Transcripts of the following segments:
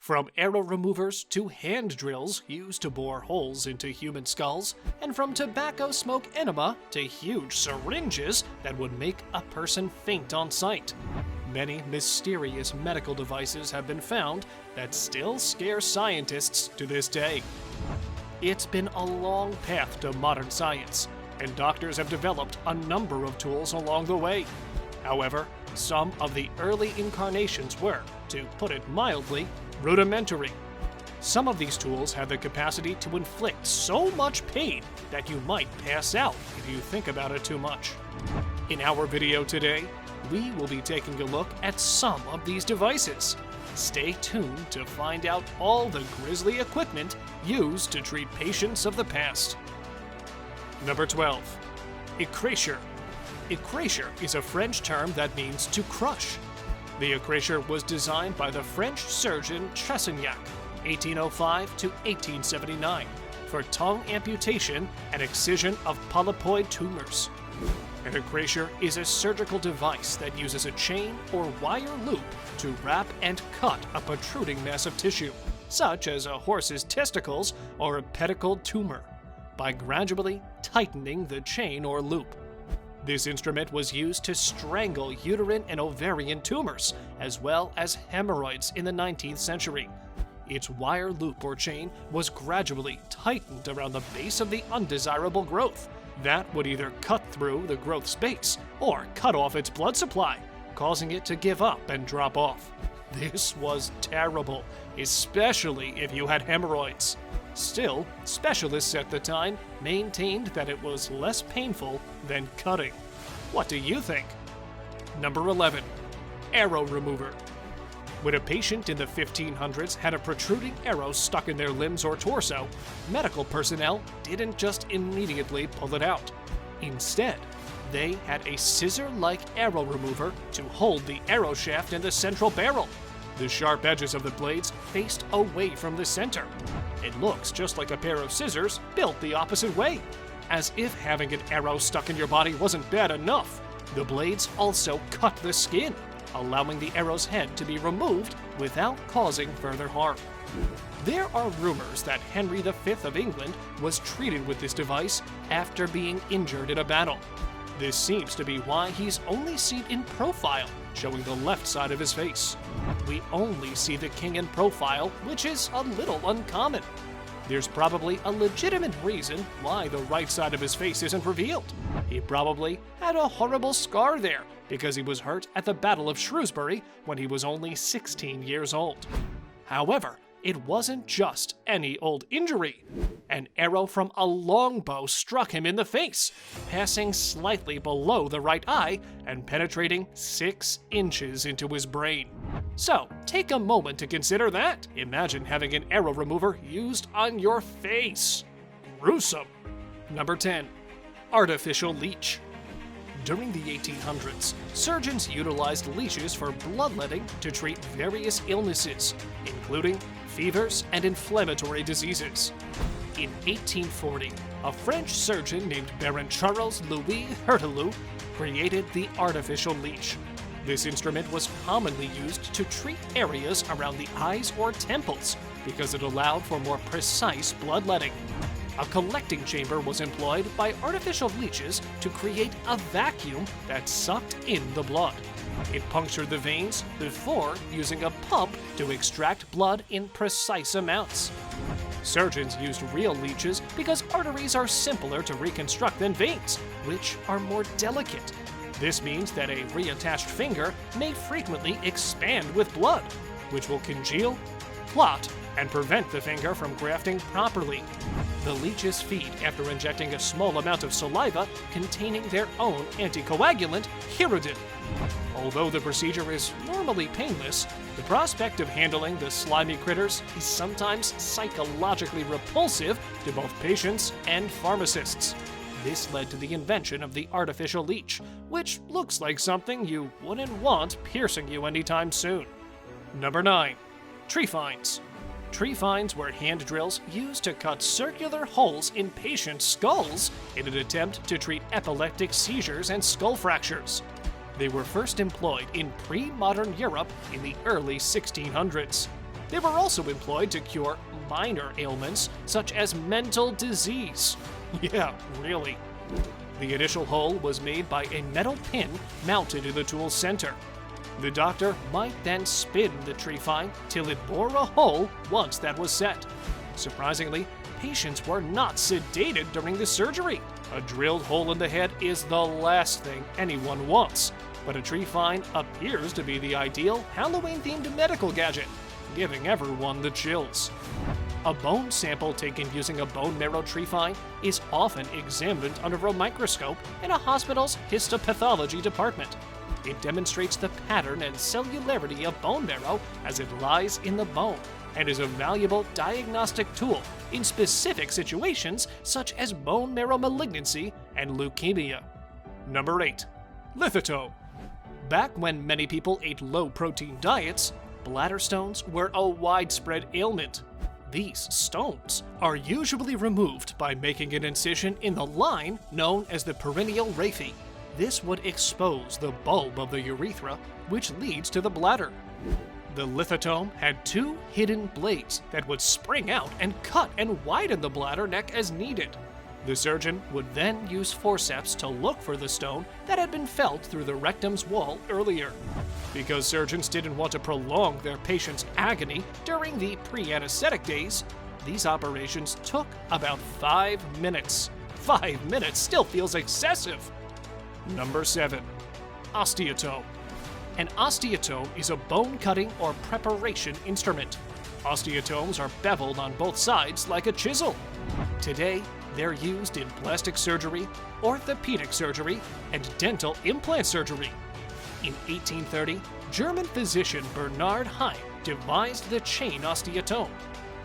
From arrow removers to hand drills used to bore holes into human skulls, and from tobacco smoke enema to huge syringes that would make a person faint on sight. Many mysterious medical devices have been found that still scare scientists to this day. It's been a long path to modern science, and doctors have developed a number of tools along the way. However, some of the early incarnations were, to put it mildly, rudimentary. Some of these tools have the capacity to inflict so much pain that you might pass out if you think about it too much. In our video today, we will be taking a look at some of these devices. Stay tuned to find out all the grisly equipment used to treat patients of the past. Number 12. Écrasure. Écrasure is a French term that means to crush. The écrasure was designed by the French surgeon Tressignac, 1805 to 1879, for tongue amputation and excision of polypoid tumors. An écrasure is a surgical device that uses a chain or wire loop to wrap and cut a protruding mass of tissue, such as a horse's testicles or a pedicled tumor, by gradually tightening the chain or loop. This instrument was used to strangle uterine and ovarian tumors, as well as hemorrhoids in the 19th century. Its wire loop or chain was gradually tightened around the base of the undesirable growth. That would either cut through the growth's base or cut off its blood supply, causing it to give up and drop off. This was terrible, especially if you had hemorrhoids. Still, specialists at the time maintained that it was less painful than cutting. What do you think? Number 11. Arrow remover. When a patient in the 1500s had a protruding arrow stuck in their limbs or torso, medical personnel didn't just immediately pull it out. Instead, they had a scissor-like arrow remover to hold the arrow shaft in the central barrel. The sharp edges of the blades faced away from the center. It looks just like a pair of scissors built the opposite way. As if having an arrow stuck in your body wasn't bad enough, the blades also cut the skin, allowing the arrow's head to be removed without causing further harm. There are rumors that Henry V of England was treated with this device after being injured in a battle. This seems to be why he's only seen in profile, showing the left side of his face. We only see the king in profile, which is a little uncommon. There's probably a legitimate reason why the right side of his face isn't revealed. He probably had a horrible scar there because he was hurt at the Battle of Shrewsbury when he was only 16 years old. However, it wasn't just any old injury. An arrow from a longbow struck him in the face, passing slightly below the right eye and penetrating 6 inches into his brain. So, take a moment to consider that. Imagine having an arrow remover used on your face. Gruesome. Number 10. Artificial leech. During the 1800s, surgeons utilized leeches for bloodletting to treat various illnesses, including fevers and inflammatory diseases. In 1840, a French surgeon named Baron Charles Louis Hertelou created the artificial leech. This instrument was commonly used to treat areas around the eyes or temples because it allowed for more precise bloodletting. A collecting chamber was employed by artificial leeches to create a vacuum that sucked in the blood. It punctured the veins before using a pump to extract blood in precise amounts. Surgeons used real leeches because arteries are simpler to reconstruct than veins, which are more delicate. This means that a reattached finger may frequently expand with blood, which will congeal, clot, and prevent the finger from grafting properly. The leeches feed after injecting a small amount of saliva containing their own anticoagulant, Hirudin. Although the procedure is normally painless, the prospect of handling the slimy critters is sometimes psychologically repulsive to both patients and pharmacists. This led to the invention of the artificial leech, which looks like something you wouldn't want piercing you anytime soon. Number 9. Tree fines. Tree fines were hand drills used to cut circular holes in patients' skulls in an attempt to treat epileptic seizures and skull fractures. They were first employed in pre-modern Europe in the early 1600s. They were also employed to cure minor ailments such as mental disease. Yeah, really. The initial hole was made by a metal pin mounted in the tool's center. The doctor might then spin the trephine till it bore a hole once that was set. Surprisingly, patients were not sedated during the surgery. A drilled hole in the head is the last thing anyone wants, but a trephine appears to be the ideal Halloween-themed medical gadget, giving everyone the chills. A bone sample taken using a bone marrow trephine is often examined under a microscope in a hospital's histopathology department. It demonstrates the pattern and cellularity of bone marrow as it lies in the bone, and is a valuable diagnostic tool in specific situations such as bone marrow malignancy and leukemia. Number 8. Lithotome. Back when many people ate low-protein diets, bladder stones were a widespread ailment. These stones are usually removed by making an incision in the line known as the perineal raphe. This would expose the bulb of the urethra, which leads to the bladder. The lithotome had 2 hidden blades that would spring out and cut and widen the bladder neck as needed. The surgeon would then use forceps to look for the stone that had been felt through the rectum's wall earlier. Because surgeons didn't want to prolong their patient's agony during the pre-anesthetic days, these operations took about 5 minutes. 5 minutes still feels excessive. Number 7. Osteotome. An osteotome is a bone-cutting or preparation instrument. Osteotomes are beveled on both sides like a chisel. Today, they're used in plastic surgery, orthopedic surgery, and dental implant surgery. In 1830, German physician Bernhard Heim devised the chain osteotome,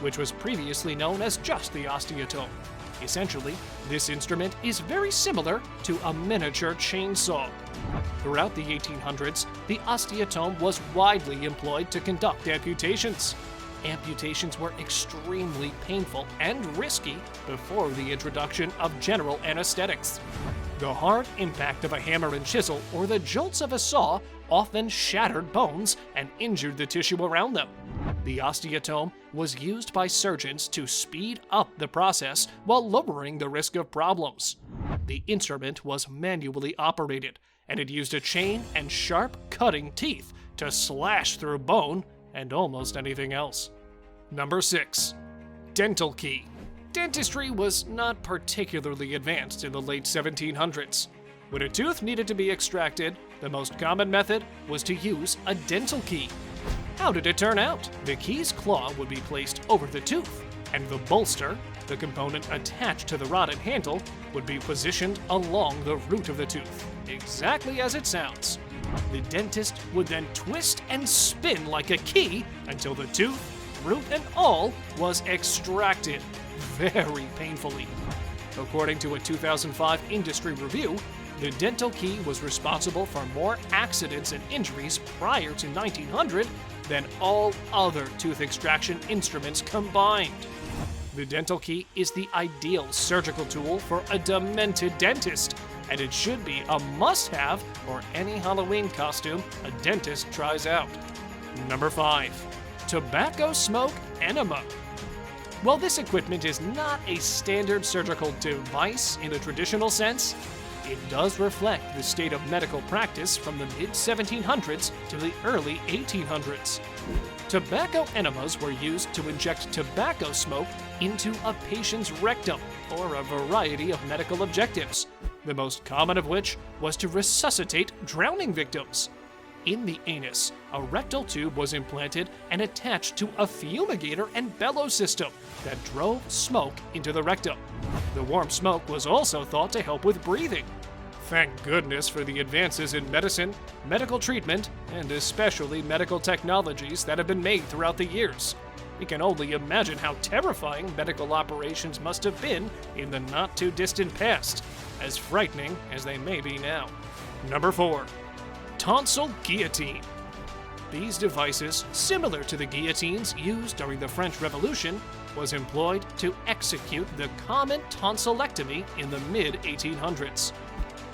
which was previously known as just the osteotome. Essentially, this instrument is very similar to a miniature chainsaw. Throughout the 1800s, the osteotome was widely employed to conduct amputations. Amputations were extremely painful and risky before the introduction of general anesthetics. The hard impact of a hammer and chisel or the jolts of a saw often shattered bones and injured the tissue around them. The osteotome was used by surgeons to speed up the process while lowering the risk of problems. The instrument was manually operated, and it used a chain and sharp cutting teeth to slash through bone and almost anything else. Number 6. Dental key. Dentistry was not particularly advanced in the late 1700s. When a tooth needed to be extracted, the most common method was to use a dental key. How did it turn out? The key's claw would be placed over the tooth, and the bolster, the component attached to the rod and handle, would be positioned along the root of the tooth, exactly as it sounds. The dentist would then twist and spin like a key until the tooth, root and all, was extracted, very painfully. According to a 2005 industry review, the dental key was responsible for more accidents and injuries prior to 1900 than all other tooth extraction instruments combined. The dental key is the ideal surgical tool for a demented dentist, and it should be a must-have for any Halloween costume a dentist tries out. Number 5. Tobacco smoke enema. While this equipment is not a standard surgical device in the traditional sense, it does reflect the state of medical practice from the mid-1700s to the early 1800s. Tobacco enemas were used to inject tobacco smoke into a patient's rectum for a variety of medical objectives, the most common of which was to resuscitate drowning victims. In the anus, a rectal tube was implanted and attached to a fumigator and bellows system that drove smoke into the rectum. The warm smoke was also thought to help with breathing. Thank goodness for the advances in medicine, medical treatment, and especially medical technologies that have been made throughout the years. We can only imagine how terrifying medical operations must have been in the not-too-distant past, as frightening as they may be now. Number 4. Tonsil Guillotine. These devices, similar to the guillotines used during the French Revolution, was employed to execute the common tonsillectomy in the mid-1800s.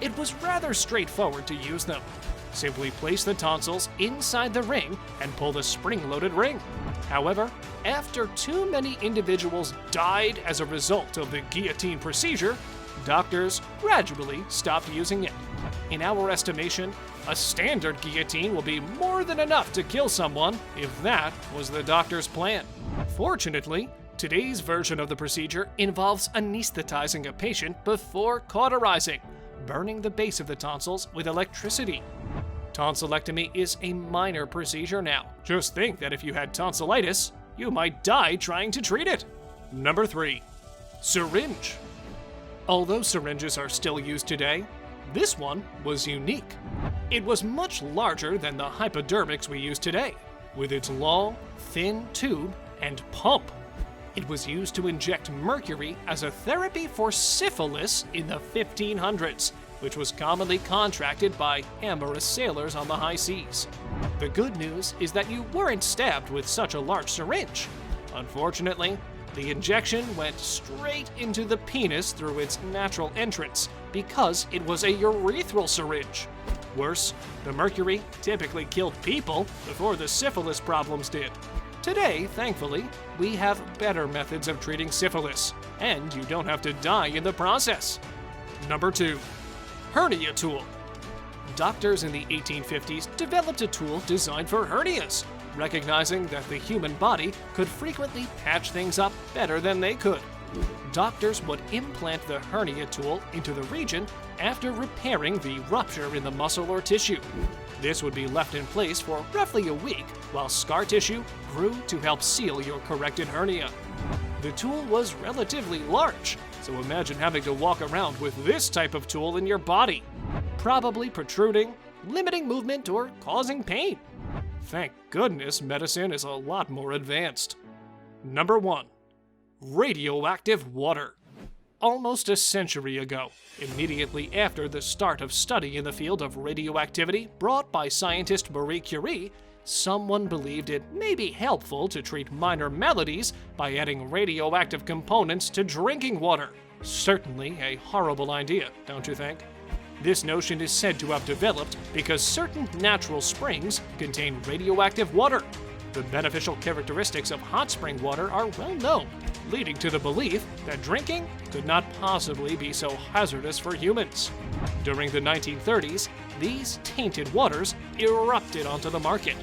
It was rather straightforward to use them. Simply place the tonsils inside the ring and pull the spring-loaded ring. However, after too many individuals died as a result of the guillotine procedure, doctors gradually stopped using it. In our estimation, a standard guillotine will be more than enough to kill someone if that was the doctor's plan. Fortunately, today's version of the procedure involves anesthetizing a patient before cauterizing, burning the base of the tonsils with electricity. Tonsillectomy is a minor procedure now. Just think that if you had tonsillitis, you might die trying to treat it. Number 3. Syringe. Although syringes are still used today, this one was unique. It was much larger than the hypodermics we use today, with its long, thin tube and pump. It was used to inject mercury as a therapy for syphilis in the 1500s, which was commonly contracted by amorous sailors on the high seas. The good news is that you weren't stabbed with such a large syringe. Unfortunately, the injection went straight into the penis through its natural entrance because it was a urethral syringe. Worse, the mercury typically killed people before the syphilis problems did. Today, thankfully, we have better methods of treating syphilis, and you don't have to die in the process. Number 2. Hernia Tool. Doctors in the 1850s developed a tool designed for hernias, recognizing that the human body could frequently patch things up better than they could. Doctors would implant the hernia tool into the region after repairing the rupture in the muscle or tissue. This would be left in place for roughly a week while scar tissue grew to help seal your corrected hernia. The tool was relatively large, so imagine having to walk around with this type of tool in your body, probably protruding, limiting movement, or causing pain. Thank goodness medicine is a lot more advanced. Number 1. Radioactive water. Almost a century ago, immediately after the start of study in the field of radioactivity brought by scientist Marie Curie, someone believed it may be helpful to treat minor maladies by adding radioactive components to drinking water. Certainly a horrible idea, don't you think? This notion is said to have developed because certain natural springs contain radioactive water. The beneficial characteristics of hot spring water are well known, leading to the belief that drinking could not possibly be so hazardous for humans. During the 1930s, these tainted waters erupted onto the market.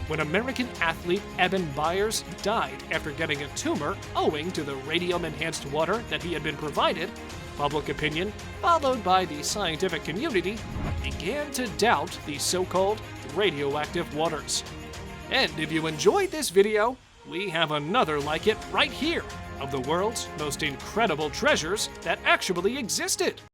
When American athlete Eben Byers died after getting a tumor owing to the radium-enhanced water that he had been provided, public opinion, followed by the scientific community, began to doubt the so-called radioactive waters. And if you enjoyed this video, we have another like it right here of the world's most incredible treasures that actually existed.